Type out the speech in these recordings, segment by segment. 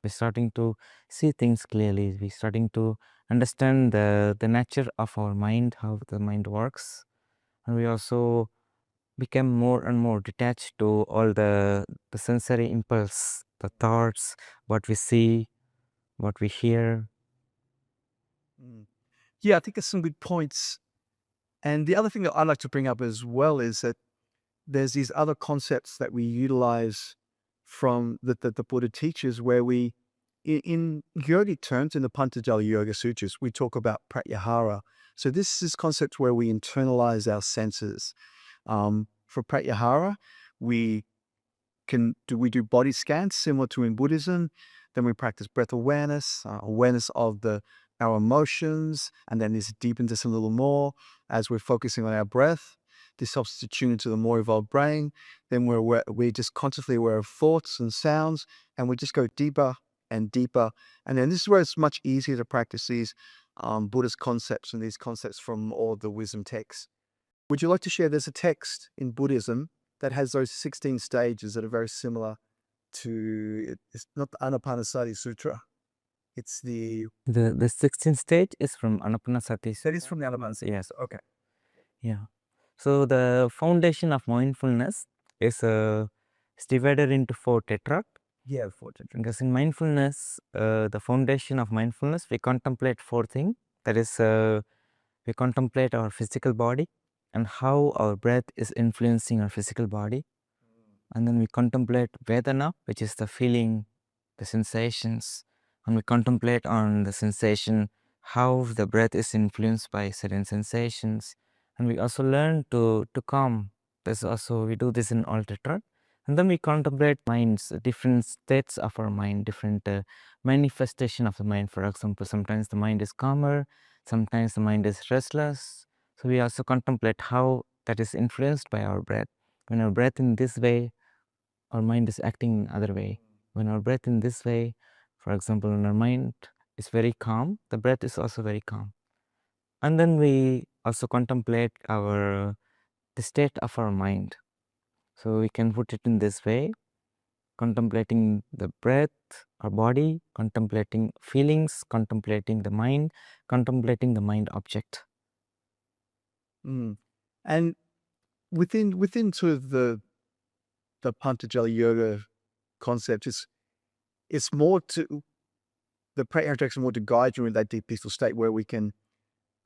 We're starting to see things clearly. We're starting to understand the nature of our mind, how the mind works. And we also become more and more detached to all the sensory impulse, the thoughts, what we see, what we hear. Yeah, I think there's some good points. And the other thing that I'd like to bring up as well is that there's these other concepts that we utilize from the Buddha teaches where we, in yogic terms, in the Patanjali Yoga Sutras, we talk about Pratyahara. So this is concepts where we internalize our senses. For Pratyahara, we we do body scans similar to in Buddhism. Then we practice breath awareness, awareness of our emotions, and then this deepens this a little more as we're focusing on our breath. This helps us to tune into the more evolved brain. Then we're just consciously aware of thoughts and sounds, and we just go deeper and deeper. And then this is where it's much easier to practice these Buddhist concepts and these concepts from all the wisdom texts. Would you like to share? There's a text in Buddhism that has those 16 stages that are very similar to, it's not the Anapanasati Sutra. It's The 16th stage is from Anapanasati Sutra. that is from the Anapanasati. Yes, okay. Yeah. So the foundation of mindfulness is divided into 4 tetrads. Yeah, fortune. Because in mindfulness, the foundation of mindfulness, we contemplate 4 things. That is, we contemplate our physical body and how our breath is influencing our physical body. And then we contemplate Vedana, which is the feeling, the sensations. And we contemplate on the sensation, how the breath is influenced by certain sensations. And we also learn to calm. This also, we do this in all tetrad. And then we contemplate minds, different states of our mind, different manifestation of the mind. For example, sometimes the mind is calmer, sometimes the mind is restless. So we also contemplate how that is influenced by our breath. When our breath in this way, our mind is acting in other way. When our breath in this way, for example, when our mind is very calm, the breath is also very calm. And then we also contemplate the state of our mind. So we can put it in this way, contemplating the breath, our body, contemplating feelings, contemplating the mind, contemplating the mind object. And within sort of the Patanjali Yoga concept, it's more to the prayer text is more to guide you in that deep peaceful state where we can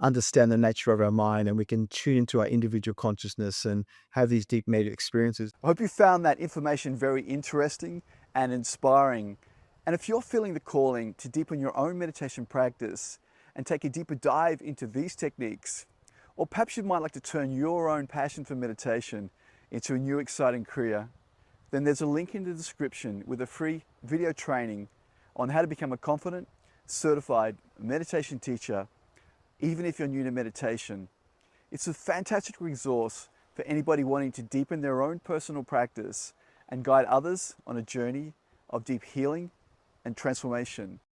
understand the nature of our mind and we can tune into our individual consciousness and have these deep meditative experiences. I hope you found that information very interesting and inspiring. And if you're feeling the calling to deepen your own meditation practice and take a deeper dive into these techniques, or perhaps you might like to turn your own passion for meditation into a new exciting career, then there's a link in the description with a free video training on how to become a confident, certified meditation teacher even if you're new to meditation. It's a fantastic resource for anybody wanting to deepen their own personal practice and guide others on a journey of deep healing and transformation.